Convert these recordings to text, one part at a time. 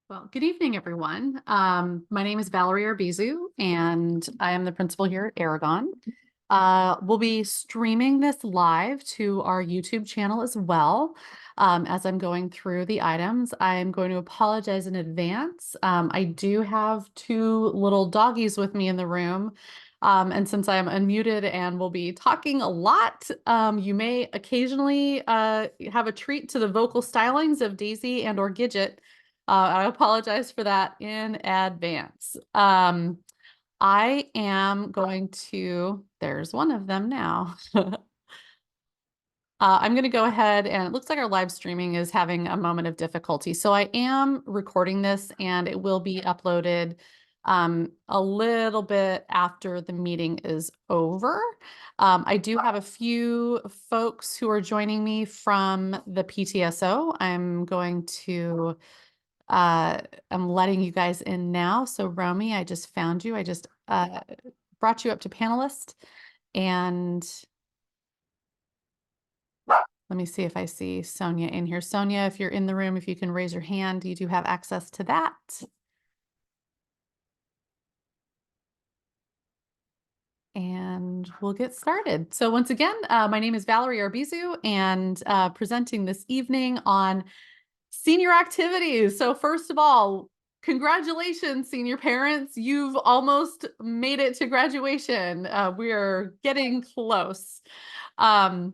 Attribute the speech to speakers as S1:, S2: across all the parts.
S1: Well, good evening, everyone. My name is Valerie Arbizu, and I am the principal here at Aragon. We'll be streaming this live to our YouTube channel as well. As I'm going through the items, I'm going to apologize in advance. I do have two little doggies with me in the room. And since I am unmuted and will be talking a lot, you may occasionally have a treat to the vocal stylings of Daisy and or Gidget. I apologize for that in advance. I am going to, there's one of them now. I'm going to go ahead and it looks like our live streaming is having a moment of difficulty. So I am recording this and it will be uploaded a little bit after the meeting is over. I do have a few folks who are joining me from the PTSO. I'm going to I'm letting you guys in now. So Romy, I just found you. I just brought you up to panelist. And let me see if I see Sonia in here. Sonia, if you're in the room, if you can raise your hand, you do have access to that. And we'll get started. So once again, my name is Valerie Arbizu and presenting this evening on senior activities. So first of all, congratulations, senior parents. You've almost made it to graduation. We're getting close. Tonight,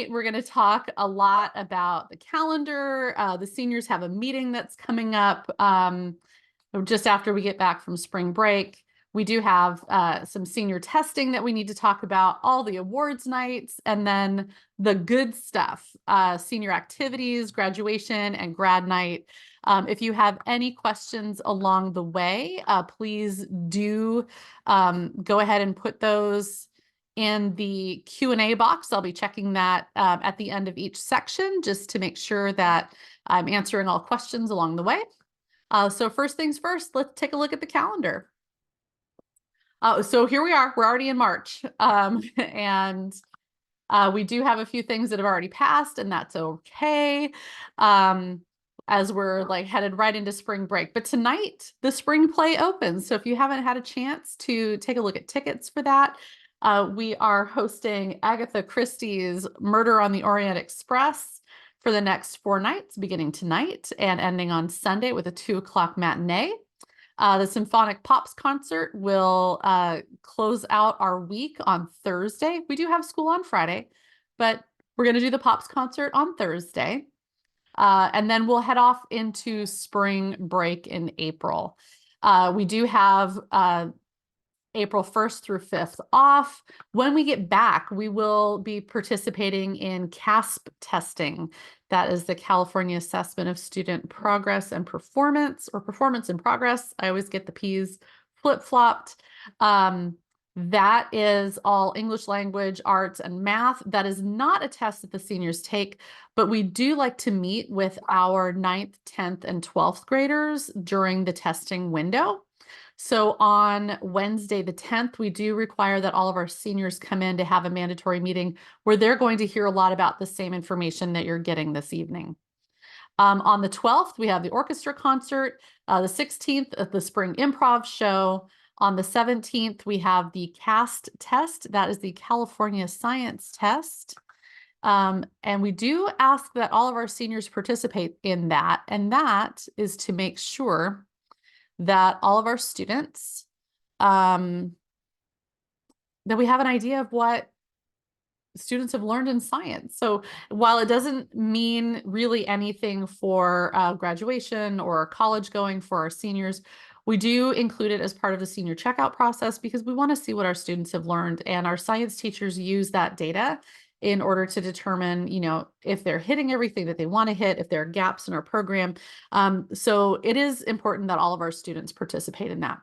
S1: we're going to talk a lot about the calendar. The seniors have a meeting that's coming up just after we get back from spring break. We do have some senior testing that we need to talk about, all the awards nights, and then the good stuff, senior activities, graduation, and grad night. If you have any questions along the way, please do go ahead and put those in the Q&A box. I'll be checking that at the end of each section just to make sure that I'm answering all questions along the way. So first things first, let's take a look at the calendar. So here we are, we're already in March. And we do have a few things that have already passed, and that's okay. As we're like headed right into spring break. But tonight, the spring play opens. So if you haven't had a chance to take a look at tickets for that, we are hosting Agatha Christie's Murder on the Orient Express for the next 4 nights, beginning tonight and ending on Sunday with a 2 o'clock matinee. The Symphonic Pops concert will close out our week on Thursday. We do have school on Friday, but we're going to do the Pops concert on Thursday. And then we'll head off into spring break in April. We do have April 1st through 5th off. When we get back, we will be participating in CASP testing. That is the California Assessment of Student Progress and Performance, or Performance in Progress. I always get the P's flip-flopped. That is all English language, arts, and math. That is not a test that the seniors take, but we do like to meet with our 9th, 10th, and 12th graders during the testing window. So on Wednesday, the 10th, we do require that all of our seniors come in to have a mandatory meeting where they're going to hear a lot about the same information that you're getting this evening. On the 12th, we have the orchestra concert. The 16th, the spring improv show. On the 17th, we have the CAST test. That is the California Science Test. And we do ask that all of our seniors participate in that. And that is to make sure that all of our students, that we have an idea of what students have learned in science. So while it doesn't mean really anything for graduation or college going for our seniors, we do include it as part of the senior checkout process because we want to see what our students have learned, and our science teachers use that data in order to determine, if they're hitting everything that they want to hit, if there are gaps in our program. So it is important that all of our students participate in that.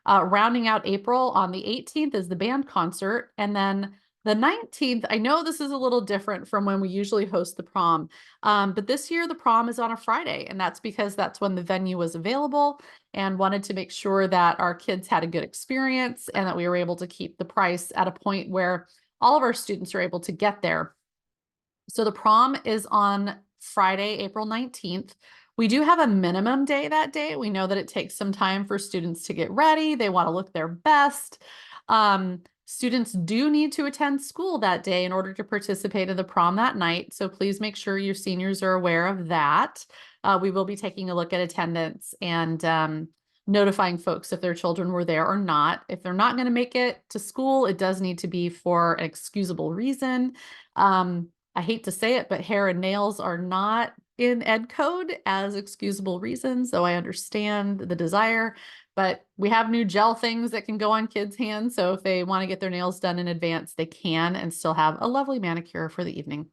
S1: Rounding out April, on the 18th is the band concert. And then the 19th, I know this is a little different from when we usually host the prom, but this year the prom is on a Friday, and that's because that's when the venue was available, and wanted to make sure that our kids had a good experience and that we were able to keep the price at a point where all of our students are able to get there. So the prom is on Friday, April 19th. We do have a minimum day that day. We know that it takes some time for students to get ready. They want to look their best. Students do need to attend school that day in order to participate in the prom that night. So please make sure your seniors are aware of that. We will be taking a look at attendance and notifying folks if their children were there or not. If they're not going to make it to school, it does need to be for an excusable reason. I hate to say it, but hair and nails are not in ed code as excusable reasons, though I understand the desire, but we have new gel things that can go on kids' hands. So if they want to get their nails done in advance, they can and still have a lovely manicure for the evening.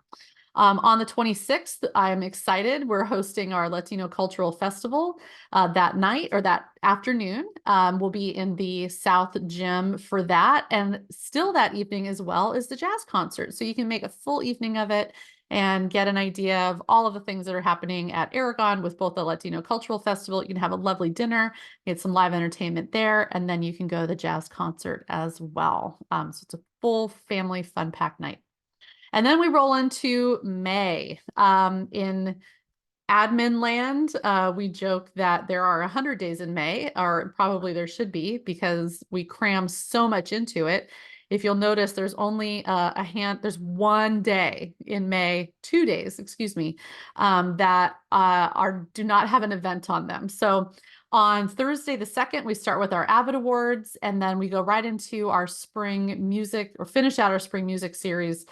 S1: On the 26th, I'm excited. We're hosting our Latino Cultural Festival that night or that afternoon. We'll be in the South Gym for that. And still that evening as well is the jazz concert. So you can make a full evening of it and get an idea of all of the things that are happening at Aragon with both the Latino Cultural Festival. You can have a lovely dinner, get some live entertainment there, and then you can go to the jazz concert as well. So it's a full family fun packed night. And then we roll into May. In admin land, we joke that there are 100 days in May, or probably there should be, because we cram so much into it. If you'll notice, there's only there's one day in May, 2 days, excuse me, that do not have an event on them. So on Thursday the 2nd, we start with our Avid Awards, and then we go right into our spring music, or finish out our spring music series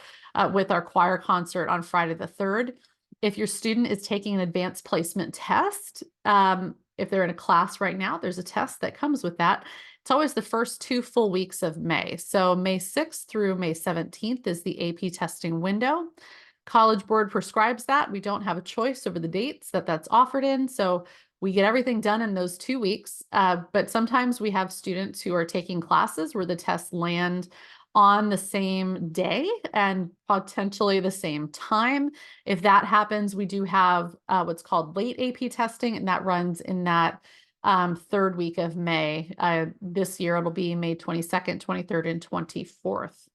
S1: with our choir concert on Friday the 3rd. If your student is taking an advanced placement test, if they're in a class right now, there's a test that comes with that. It's always the first 2 full weeks of May. So May 6th through May 17th is the AP testing window. College Board prescribes that. We don't have a choice over the dates that's offered in. So we get everything done in those 2 weeks. But sometimes we have students who are taking classes where the tests land on the same day and potentially the same time. If that happens, we do have what's called late AP testing, and that runs in that 3rd week of May. This year, it'll be May 22nd, 23rd, and 24th.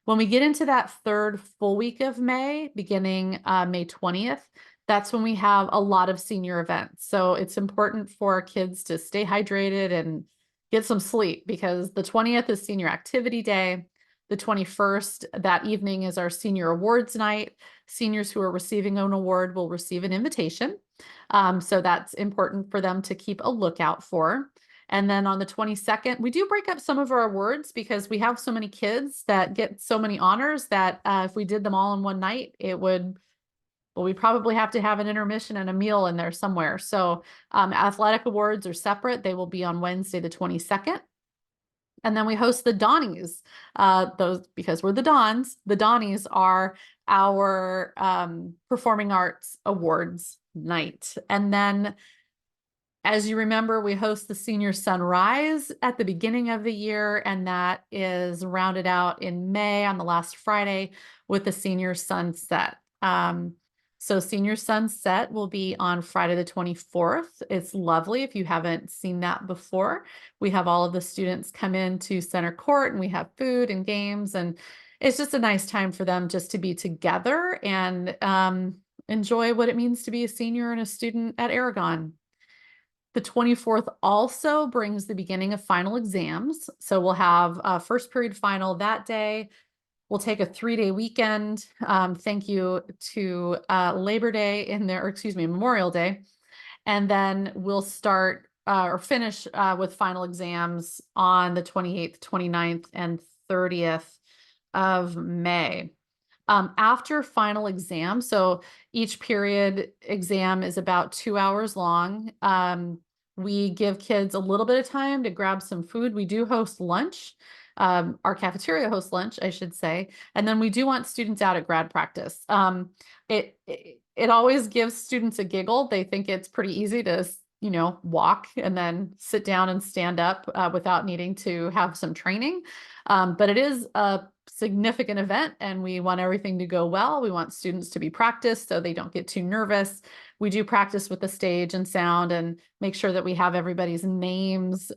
S1: When we get into that 3rd full week of May, beginning May 20th, that's when we have a lot of senior events. So it's important for our kids to stay hydrated and get some sleep, because the 20th is senior activity day. The 21st, that evening, is our senior awards night. Seniors who are receiving an award will receive an invitation. So that's important for them to keep a lookout for. And then on the 22nd, we do break up some of our awards because we have so many kids that get so many honors that if we did them all in one night, we'd probably have to have an intermission and a meal in there somewhere. So athletic awards are separate. They will be on Wednesday, the 22nd. And then we host the Donnies, those, because we're the Dons. The Donnies are our performing arts awards night. And then, as you remember, we host the Senior Sunrise at the beginning of the year, and that is rounded out in May on the last Friday with the Senior Sunset. So Senior Sunset will be on Friday the 24th. It's lovely if you haven't seen that before. We have all of the students come into center court, and we have food and games, and it's just a nice time for them just to be together and enjoy what it means to be a senior and a student at Aragon. The 24th also brings the beginning of final exams. So we'll have a first period final that day. We'll take a 3-day weekend. Thank you to Labor Day Memorial Day. And then we'll start or finish with final exams on the 28th, 29th, and 30th of May. After final exam, so each period exam is about 2 hours long. We give kids a little bit of time to grab some food. We do host lunch. Our cafeteria hosts lunch, I should say. And then we do want students out at grad practice. It always gives students a giggle. They think it's pretty easy to, walk and then sit down and stand up without needing to have some training. But it is a significant event, and we want everything to go well. We want students to be practiced so they don't get too nervous. We do practice with the stage and sound and make sure that we have everybody's names.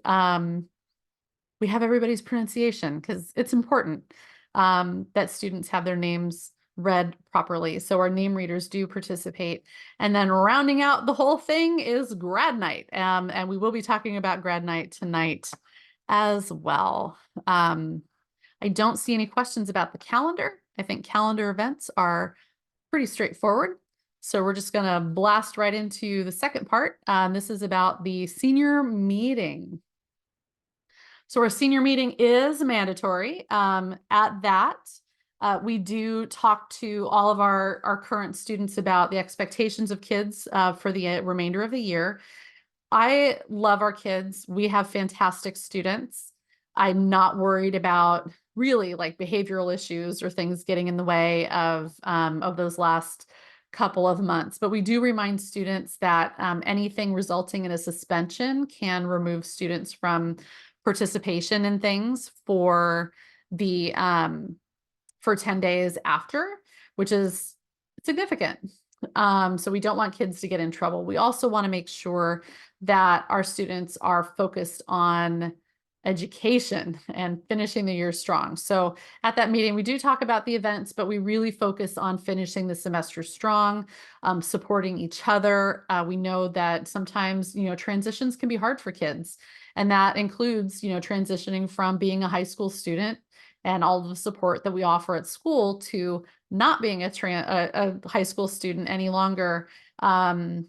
S1: We have everybody's pronunciation, because it's important that students have their names read properly. So our name readers do participate. And then rounding out the whole thing is grad night. And we will be talking about grad night tonight as well. I don't see any questions about the calendar. I think calendar events are pretty straightforward. So we're just going to blast right into the second part. This is about the senior meeting. So our senior meeting is mandatory. At that, we do talk to all of our current students about the expectations of kids for the remainder of the year. I love our kids. We have fantastic students. I'm not worried about really like behavioral issues or things getting in the way of those last couple of months. But we do remind students that anything resulting in a suspension can remove students from participation in things for the for 10 days after, which is significant. So we don't want kids to get in trouble. We also want to make sure that our students are focused on education and finishing the year strong. So at that meeting, we do talk about the events, but we really focus on finishing the semester strong, supporting each other. We know that sometimes, transitions can be hard for kids. And that includes, transitioning from being a high school student and all the support that we offer at school to not being a high school student any longer. And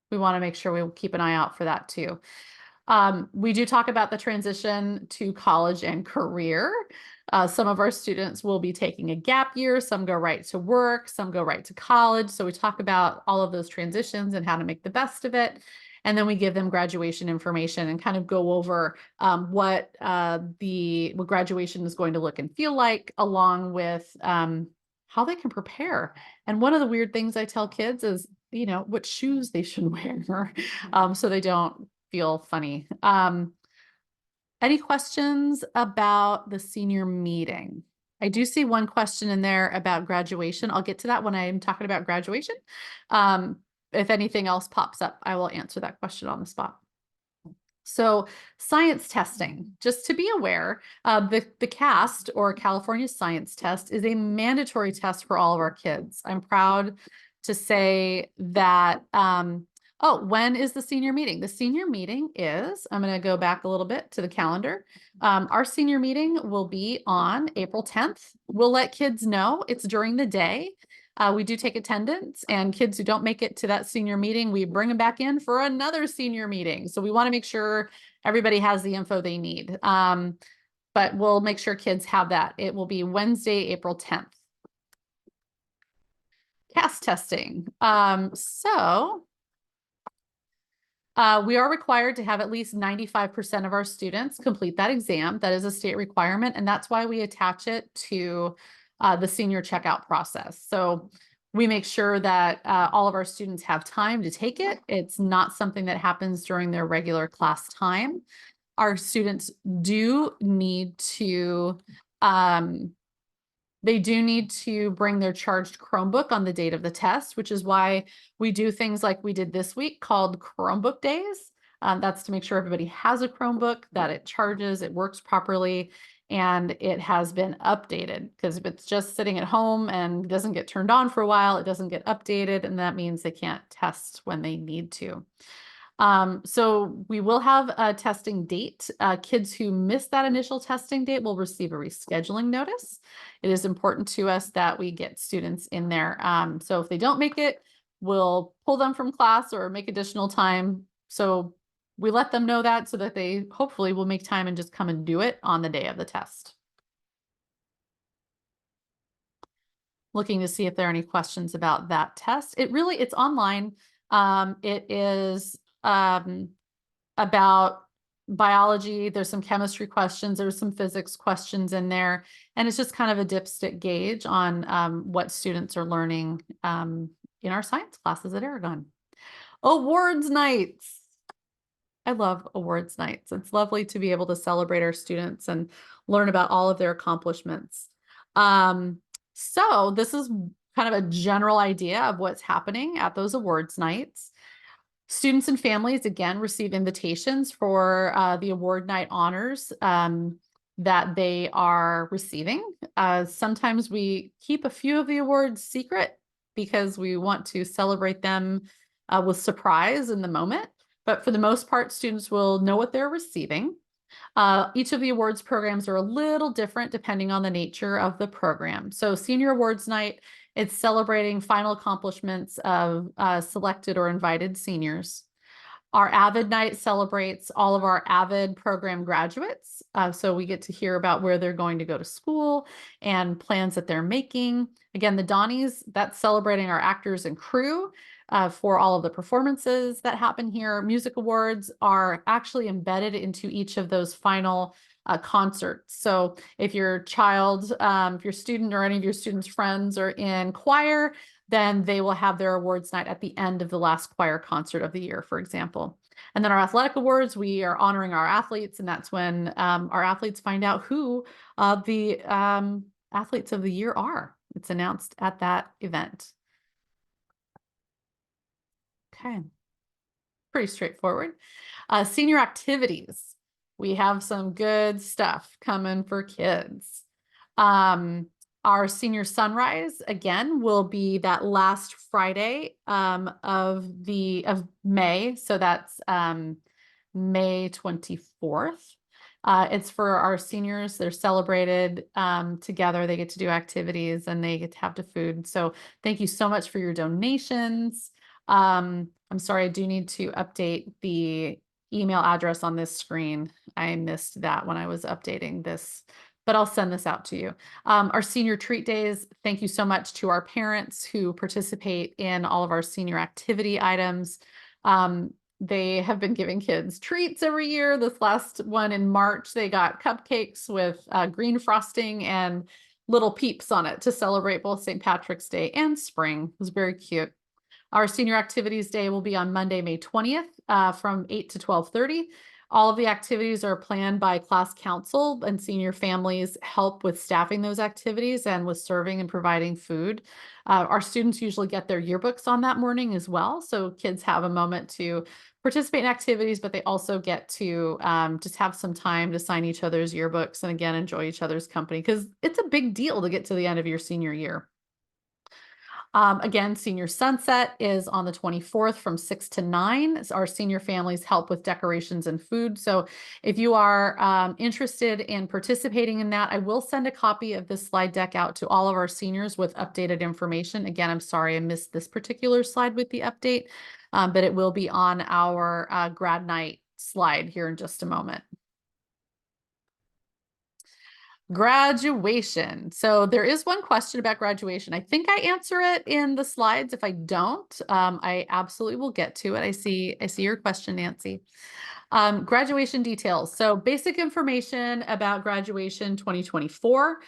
S1: we want to make sure we keep an eye out for that too. We do talk about the transition to college and career. Some of our students will be taking a gap year, some go right to work, some go right to college. So we talk about all of those transitions and how to make the best of it. And then we give them graduation information and kind of go over what graduation is going to look and feel like, along with how they can prepare. And one of the weird things I tell kids is, what shoes they should wear so they don't feel funny. Any questions about the senior meeting? I do see one question in there about graduation. I'll get to that when I'm talking about graduation. If anything else pops up, I will answer that question on the spot. So science testing, just to be aware, the CAST, or California Science Test, is a mandatory test for all of our kids. I'm proud to say that, when is the senior meeting? The senior meeting is, I'm going to go back a little bit to the calendar. Our senior meeting will be on April 10th. We'll let kids know it's during the day. We do take attendance, and kids who don't make it to that senior meeting, we bring them back in for another senior meeting. So we want to make sure everybody has the info they need. But we'll make sure kids have that. It will be Wednesday, April 10th. CAST testing. We are required to have at least 95% of our students complete that exam. That is a state requirement, and that's why we attach it to the senior checkout process. So we make sure that all of our students have time to take it. It's not something that happens during their regular class time. Our students do need to bring their charged Chromebook on the date of the test, which is why we do things like we did this week called Chromebook Days. That's to make sure everybody has a Chromebook, that it charges, it works properly, and it has been updated. Because if it's just sitting at home and doesn't get turned on for a while, it doesn't get updated, and that means they can't test when they need to. So we will have a testing date. Kids who miss that initial testing date will receive a rescheduling notice. It is important to us that we get students in there. So if they don't make it, we'll pull them from class or make additional time. So we let them know that so that they hopefully will make time and just come and do it on the day of the test. Looking to see if there are any questions about that test. It's online. It is about biology. There's some chemistry questions. There's some physics questions in there. And it's just kind of a dipstick gauge on what students are learning in our science classes at Aragon. Awards nights. I love awards nights. It's lovely to be able to celebrate our students and learn about all of their accomplishments. So this is kind of a general idea of what's happening at those awards nights. Students and families, again, receive invitations for the award night honors. that they are receiving. Sometimes we keep a few of the awards secret because we want to celebrate them with surprise in the moment. But for the most part, students will know what they're receiving. Each of the awards programs are a little different depending on the nature of the program. So Senior Awards Night, it's celebrating final accomplishments of selected or invited seniors. Our Avid Night celebrates all of our Avid program graduates. So we get to hear about where they're going to go to school and plans that they're making. Again, the Donnies, that's celebrating our actors and crew for all of the performances that happen here. Music awards are actually embedded into each of those final concerts. So if your child, if your student or any of your students' friends are in choir, then they will have their awards night at the end of the last choir concert of the year, for example. And then our athletic awards, we are honoring our athletes, and that's when our athletes find out who the athletes of the year are. It's announced at that event. Okay, pretty straightforward. Senior activities. We have some good stuff coming for kids. Our senior sunrise, again, will be that last Friday of May. So that's May 24th. It's for our seniors. They're celebrated together. They get to do activities and they get to have the food. So thank you so much for your donations. I'm sorry, I do need to update the email address on this screen. I missed that when I was updating this, but I'll send this out to you. Our senior treat days, thank you so much to our parents who participate in all of our senior activity items. They have been giving kids treats every year. This last one in March, they got cupcakes with green frosting and little peeps on it to celebrate both St. Patrick's Day and spring. It was very cute. Our senior activities day will be on Monday, May 20th from 8 to 12:30. All of the activities are planned by class council, and senior families help with staffing those activities and with serving and providing food. Our students usually get their yearbooks on that morning as well. So kids have a moment to participate in activities, but they also get to just have some time to sign each other's yearbooks and again, enjoy each other's company because it's a big deal to get to the end of your senior year. Again, senior sunset is on the 24th from 6 to 9. Our senior families help with decorations and food. So if you are interested in participating in that, I will send a copy of this slide deck out to all of our seniors with updated information. Again, I'm sorry I missed this particular slide with the update, but it will be on our grad night slide here in just a moment. Graduation. So there is one question about graduation. I think I answer it in the slides. If I don't, I absolutely will get to it. I see your question, Nancy. Graduation details. So basic information about graduation 2024.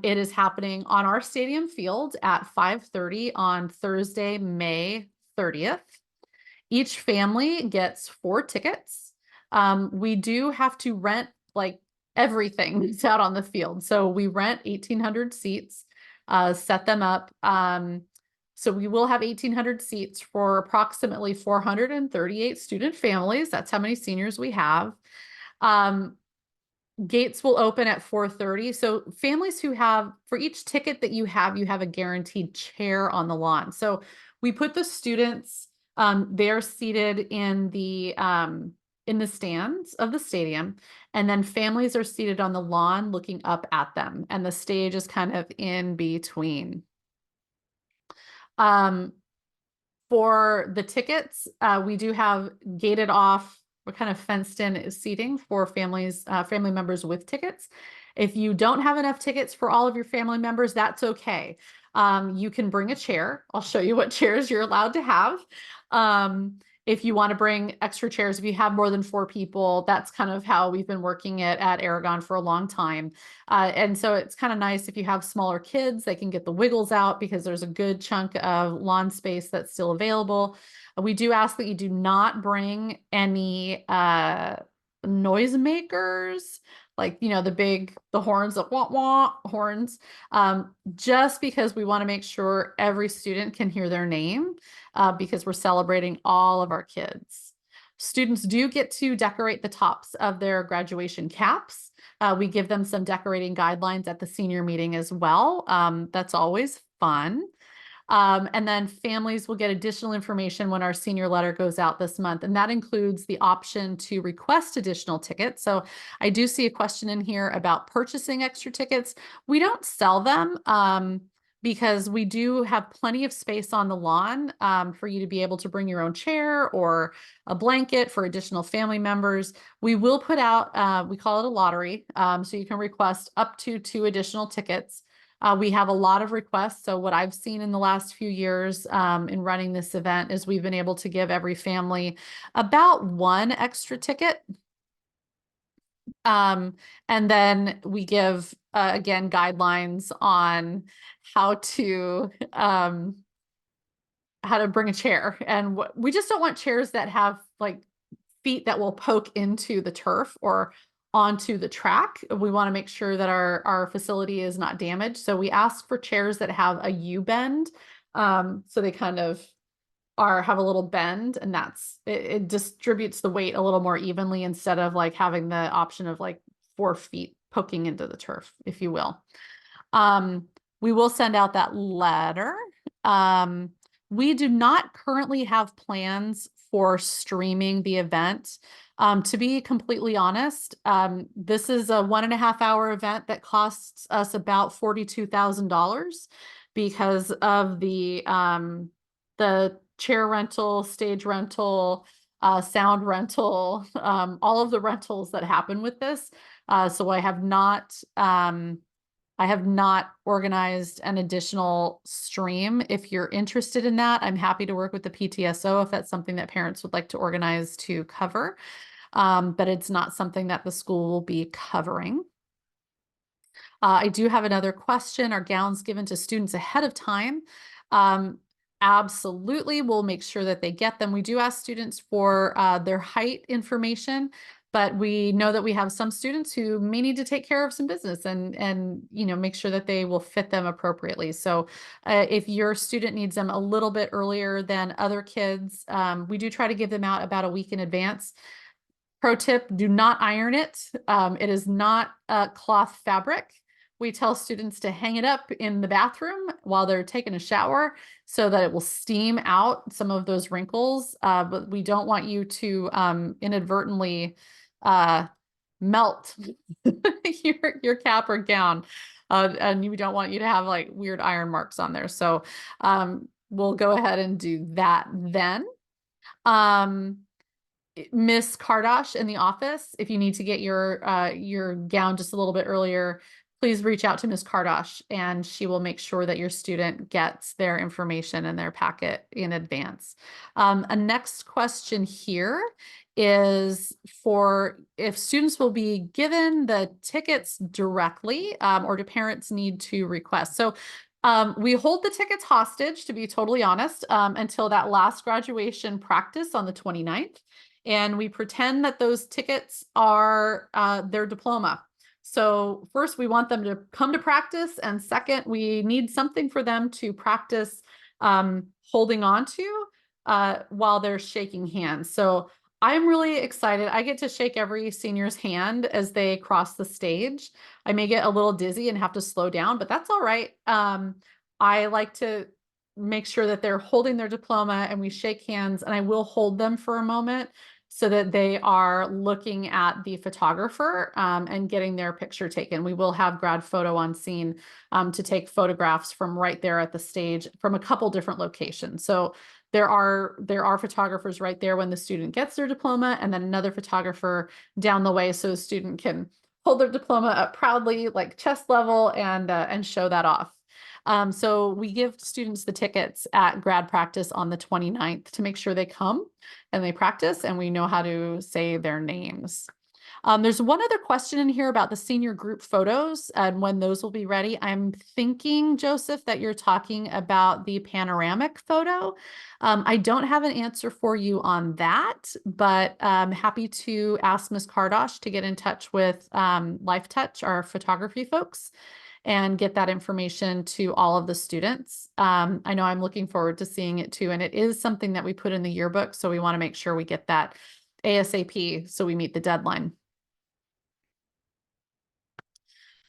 S1: It is happening on our stadium field at 5:30 on Thursday, May 30th. Each family gets 4 tickets. We do have to rent like everything that's out on the field. So we rent 1,800 seats, set them up. So we will have 1,800 seats for approximately 438 student families. That's how many seniors we have. Gates will open at 4:30. So families who have, for each ticket that you have a guaranteed chair on the lawn. So we put the students, they're seated in the stands of the stadium, and then families are seated on the lawn looking up at them, and the stage is kind of in between. For the tickets, we do have gated off, we're kind of fenced in seating for families, family members with tickets. If you don't have enough tickets for all of your family members, that's okay. You can bring a chair. I'll show you what chairs you're allowed to have. If you want to bring extra chairs, if you have more than 4 people, that's kind of how we've been working it at Aragon for a long time. And so it's kind of nice if you have smaller kids, they can get the wiggles out because there's a good chunk of lawn space that's still available. We do ask that you do not bring any noisemakers, like, you know, the horns, the wah wah horns, just because we want to make sure every student can hear their name, because we're celebrating all of our kids. Students do get to decorate the tops of their graduation caps. We give them some decorating guidelines at the senior meeting as well. That's always fun. And then families will get additional information when our senior letter goes out this month. And that includes the option to request additional tickets. So I do see a question in here about purchasing extra tickets. We don't sell them because we do have plenty of space on the lawn for you to be able to bring your own chair or a blanket for additional family members. We will put out, we call it a lottery. So you can request up to 2 additional tickets. We have a lot of requests. So what I've seen in the last few years in running this event is we've been able to give every family about 1 extra ticket. And then we give, again, guidelines on how to bring a chair. And we just don't want chairs that have like feet that will poke into the turf or onto the track. We want to make sure that our facility is not damaged. So we ask for chairs that have a U-bend. So they kind of have a little bend, and it distributes the weight a little more evenly instead of like having the option of like 4 feet poking into the turf, if you will. We will send out that letter. We do not currently have plans for streaming the event. To be completely honest, this is a 1.5-hour event that costs us about $42,000 because of the chair rental, stage rental, sound rental, all of the rentals that happen with this. So I have not organized an additional stream. If you're interested in that, I'm happy to work with the PTSO if that's something that parents would like to organize to cover. But it's not something that the school will be covering. I do have another question. Are gowns given to students ahead of time? Absolutely. We'll make sure that they get them. We do ask students for their height information, but we know that we have some students who may need to take care of some business and make sure that they will fit them appropriately. So if your student needs them a little bit earlier than other kids, we do try to give them out about a week in advance. Pro tip, do not iron it. It is not a cloth fabric. We tell students to hang it up in the bathroom while they're taking a shower so that it will steam out some of those wrinkles. But we don't want you to inadvertently melt your cap or gown. And we don't want you to have like weird iron marks on there. So we'll go ahead and do that then. Miss Kardash in the office, if you need to get your gown just a little bit earlier, please reach out to Miss Kardash and she will make sure that your student gets their information in their packet in advance. A next question here is for if students will be given the tickets directly or do parents need to request? So we hold the tickets hostage, to be totally honest, until that last graduation practice on the 29th. And we pretend that those tickets are their diploma. So first, we want them to come to practice. And second, we need something for them to practice holding on to while they're shaking hands. So I'm really excited. I get to shake every senior's hand as they cross the stage. I may get a little dizzy and have to slow down, but that's all right. I like to make sure that they're holding their diploma and we shake hands, and I will hold them for a moment so that they are looking at the photographer and getting their picture taken. We will have grad photo on scene to take photographs from right there at the stage from a couple different locations. So there are photographers right there when the student gets their diploma, and then another photographer down the way so the student can hold their diploma up proudly, like chest level, and show that off. So we give students the tickets at grad practice on the 29th to make sure they come and they practice and we know how to say their names. There's one other question in here about the senior group photos and when those will be ready. I'm thinking, Joseph, that you're talking about the panoramic photo. I don't have an answer for you on that, but I'm happy to ask Ms. Kardash to get in touch with LifeTouch, our photography folks, and get that information to all of the students. I know I'm looking forward to seeing it too, and it is something that we put in the yearbook, so we want to make sure we get that ASAP so we meet the deadline.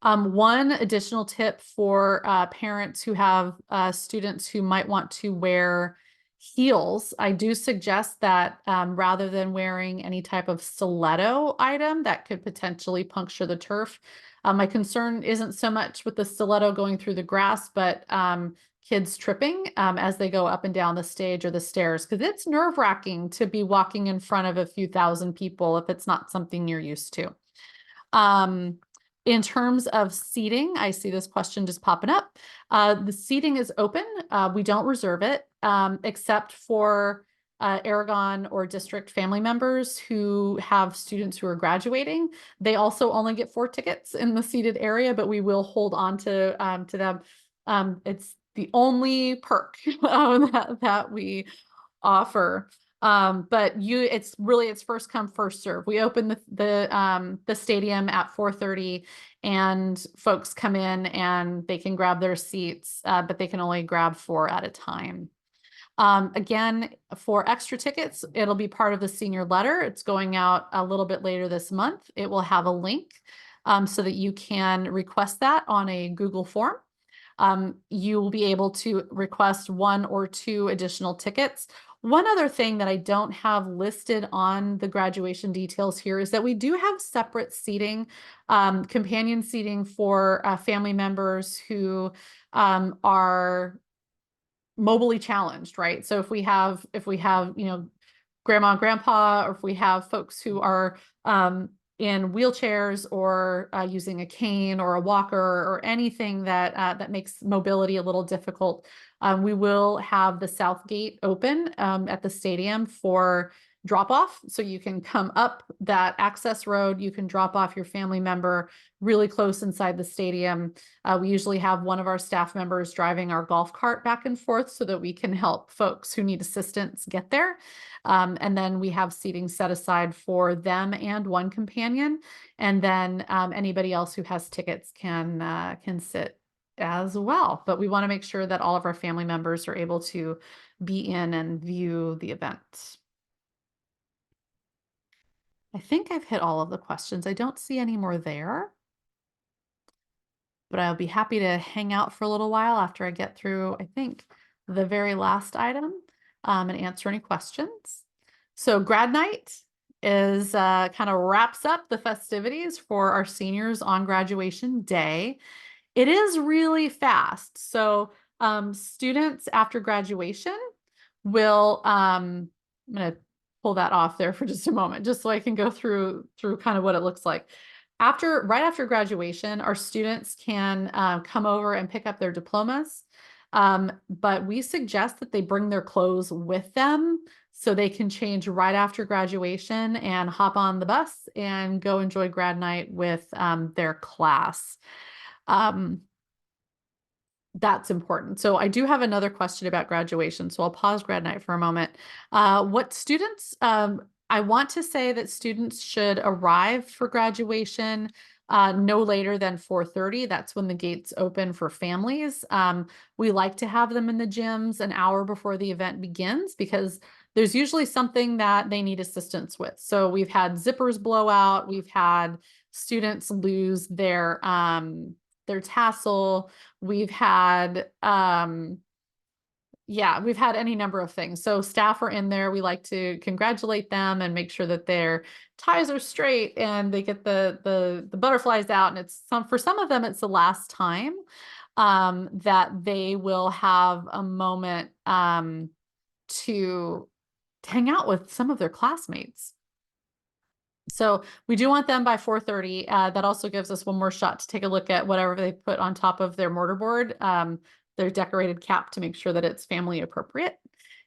S1: One additional tip for parents who have students who might want to wear heels, I do suggest that rather than wearing any type of stiletto item that could potentially puncture the turf, my concern isn't so much with the stiletto going through the grass, but kids tripping as they go up and down the stage or the stairs, because it's nerve-wracking to be walking in front of a few thousand people if it's not something you're used to. In terms of seating, I see this question just popping up. The seating is open. We don't reserve it, except for Aragon or district family members who have students who are graduating. They also only get 4 tickets in the seated area, but we will hold on to them. It's the only perk that we offer. But it's first come, first serve. We open the stadium at 4:30 and folks come in and they can grab their seats, but they can only grab 4 at a time. Again, for extra tickets, it'll be part of the senior letter. It's going out a little bit later this month. It will have a link so that you can request that on a Google form. You will be able to request 1 or 2 additional tickets. One other thing that I don't have listed on the graduation details here is that we do have separate seating, companion seating for family members who are mobily challenged, right? So if we have, grandma and grandpa, or if we have folks who are in wheelchairs or using a cane or a walker or anything that makes mobility a little difficult, we will have the south gate open at the stadium for drop off. So you can come up that access road, you can drop off your family member really close inside the stadium. We usually have one of our staff members driving our golf cart back and forth so that we can help folks who need assistance get there. And then we have seating set aside for them and 1 companion. And then anybody else who has tickets can sit as well. But we want to make sure that all of our family members are able to be in and view the event. I think I've hit all of the questions. I don't see any more there, but I'll be happy to hang out for a little while after I get through, I think, the very last item and answer any questions. So grad night is kind of wraps up the festivities for our seniors on graduation day. It is really fast. So students after graduation will, I'm going to pull that off there for just a moment, just so I can go through kind of what it looks like. Right after graduation, our students can come over and pick up their diplomas. But we suggest that they bring their clothes with them so they can change right after graduation and hop on the bus and go enjoy grad night with their class. That's important. So I do have another question about graduation, so I'll pause grad night for a moment. What students, I want to say that students should arrive for graduation no later than 4:30. That's when the gates open for families. We like to have them in the gyms an hour before the event begins because there's usually something that they need assistance with. So we've had zippers blow out, we've had students lose their tassel. We've had, we've had any number of things. So staff are in there. We like to congratulate them and make sure that their ties are straight and they get the butterflies out. And for some of them, it's the last time that they will have a moment to hang out with some of their classmates. So we do want them by 4:30. That also gives us one more shot to take a look at whatever they put on top of their mortarboard, their decorated cap, to make sure that it's family appropriate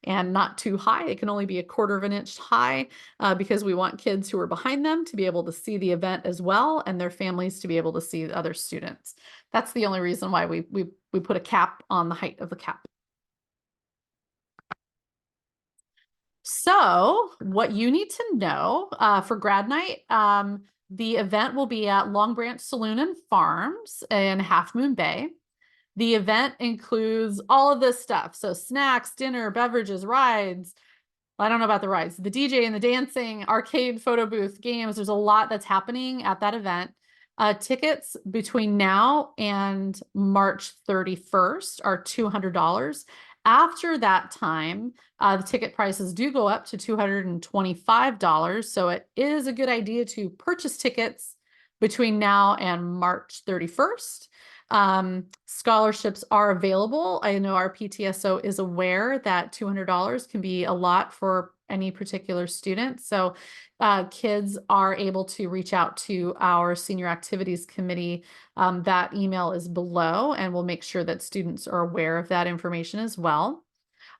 S1: and not too high. It can only be 1/4 of an inch high because we want kids who are behind them to be able to see the event as well, and their families to be able to see the other students. That's the only reason why we put a cap on the height of the cap. So what you need to know for grad night, the event will be at Long Branch Saloon and Farms in Half Moon Bay. The event includes all of this stuff. So snacks, dinner, beverages, rides, I don't know about the rides, the DJ and the dancing, arcade, photo booth, games. There's a lot that's happening at that event. Tickets between now and March 31st are $200. After that time, the ticket prices do go up to $225. So it is a good idea to purchase tickets between now and March 31st. Scholarships are available. I know our PTSO is aware that $200 can be a lot for any particular student. So kids are able to reach out to our senior activities committee. That email is below, and we'll make sure that students are aware of that information as well.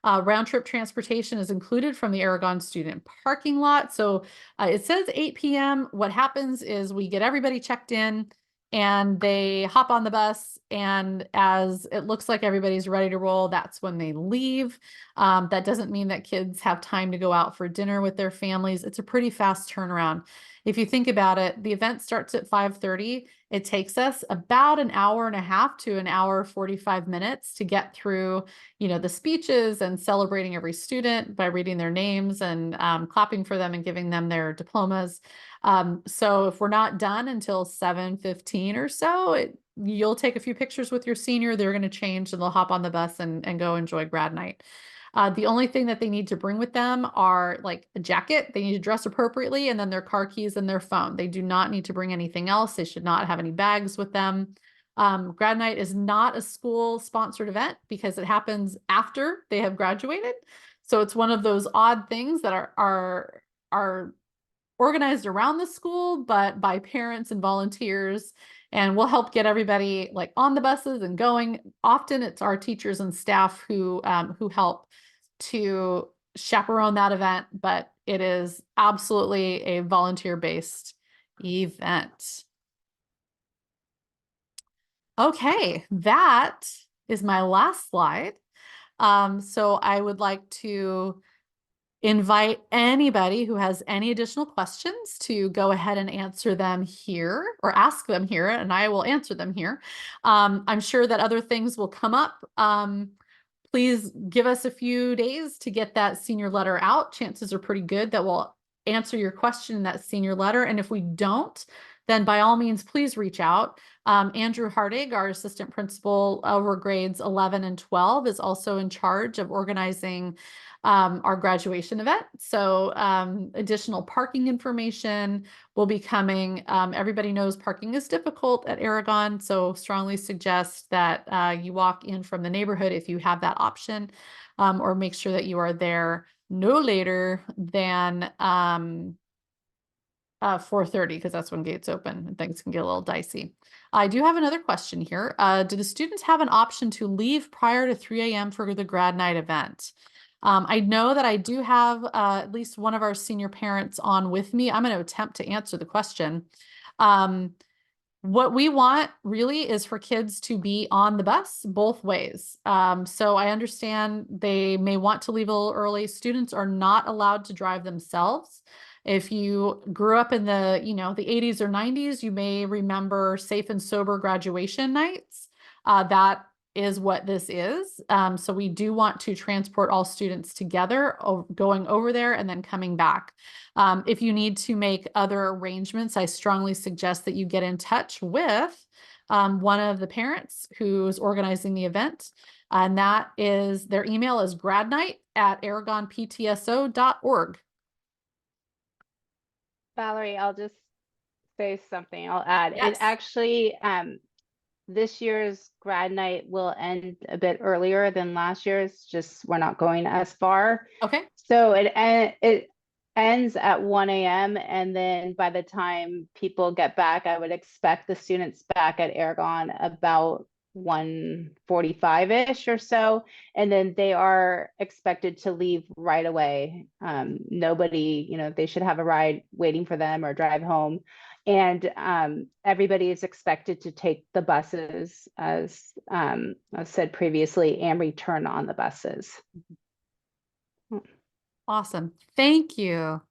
S1: Round trip transportation is included from the Aragon student parking lot. So it says 8 p.m. What happens is we get everybody checked in and they hop on the bus. And as it looks like everybody's ready to roll, that's when they leave. That doesn't mean that kids have time to go out for dinner with their families. It's a pretty fast turnaround. If you think about it, the event starts at 5:30. It takes us about an hour and a half to an hour, 45 minutes to get through, the speeches and celebrating every student by reading their names and clapping for them and giving them their diplomas. So if we're not done until 7:15 or so, you'll take a few pictures with your senior. They're going to change and they'll hop on the bus and go enjoy grad night. The only thing that they need to bring with them are like a jacket. They need to dress appropriately, and then their car keys and their phone. They do not need to bring anything else. They should not have any bags with them. Grad night is not a school sponsored event because it happens after they have graduated. So it's one of those odd things that are organized around the school, but by parents and volunteers. And we'll help get everybody like on the buses and going. Often it's our teachers and staff who help to chaperone that event, but it is absolutely a volunteer-based event. Okay, that is my last slide. So I would like to invite anybody who has any additional questions to go ahead and answer them here or ask them here, and I will answer them here. I'm sure that other things will come up. Please give us a few days to get that senior letter out. Chances are pretty good that we'll answer your question in that senior letter. And if we don't, then by all means, please reach out. Andrew Hardig, our assistant principal over grades 11 and 12, is also in charge of organizing our graduation event. So additional parking information will be coming. Everybody knows parking is difficult at Aragon, so strongly suggest that you walk in from the neighborhood if you have that option, or make sure that you are there no later than 4:30, because that's when gates open and things can get a little dicey. I do have another question here. Do the students have an option to leave prior to 3 a.m. for the grad night event? I know that I do have at least one of our senior parents on with me. I'm going to attempt to answer the question. What we want really is for kids to be on the bus both ways. So I understand they may want to leave a little early. Students are not allowed to drive themselves. If you grew up in the, the 80s or 90s, you may remember Safe and Sober graduation nights. That is what this is. So we do want to transport all students together, going over there and then coming back. If you need to make other arrangements, I strongly suggest that you get in touch with one of the parents who's organizing the event. And that is, their email is gradnight@aragonptso.org.
S2: Valerie, I'll just say something. I'll add.
S1: Yes.
S2: It actually, this year's grad night will end a bit earlier than last year's. Just we're not going as far.
S1: Okay.
S2: So it ends at 1 a.m. and then by the time people get back, I would expect the students back at Aragon about 1:45-ish or so, and then they are expected to leave right away. Nobody, they should have a ride waiting for them or drive home. And everybody is expected to take the buses, as I've said previously, and return on the buses.
S1: Awesome. Thank you.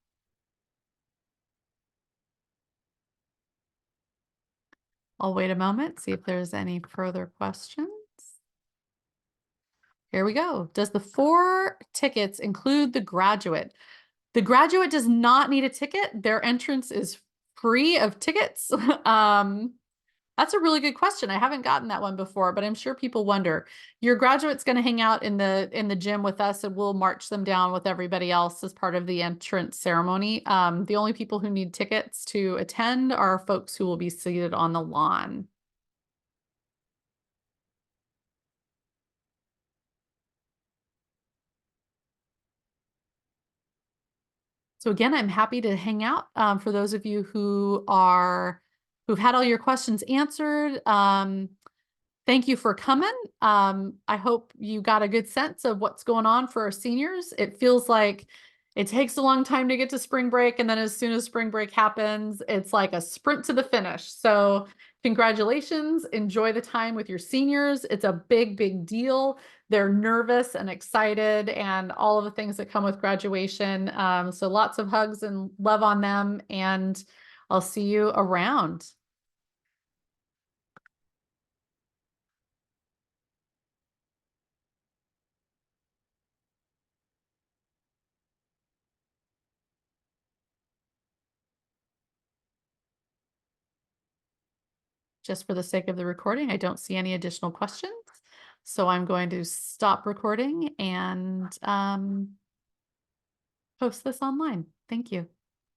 S1: I'll wait a moment, see if there's any further questions. Here we go. Does the 4 tickets include the graduate? The graduate does not need a ticket. Their entrance is free of tickets. That's a really good question. I haven't gotten that one before, but I'm sure people wonder. Your graduate's going to hang out in the gym with us, and we'll march them down with everybody else as part of the entrance ceremony. The only people who need tickets to attend are folks who will be seated on the lawn. So again, I'm happy to hang out for those of you who've had all your questions answered. Thank you for coming. I hope you got a good sense of what's going on for our seniors. It feels like it takes a long time to get to spring break, and then as soon as spring break happens, it's like a sprint to the finish. So congratulations. Enjoy the time with your seniors. It's a big, big deal. They're nervous and excited and all of the things that come with graduation. So lots of hugs and love on them, and I'll see you around. Just for the sake of the recording, I don't see any additional questions. So I'm going to stop recording and post this online. Thank you.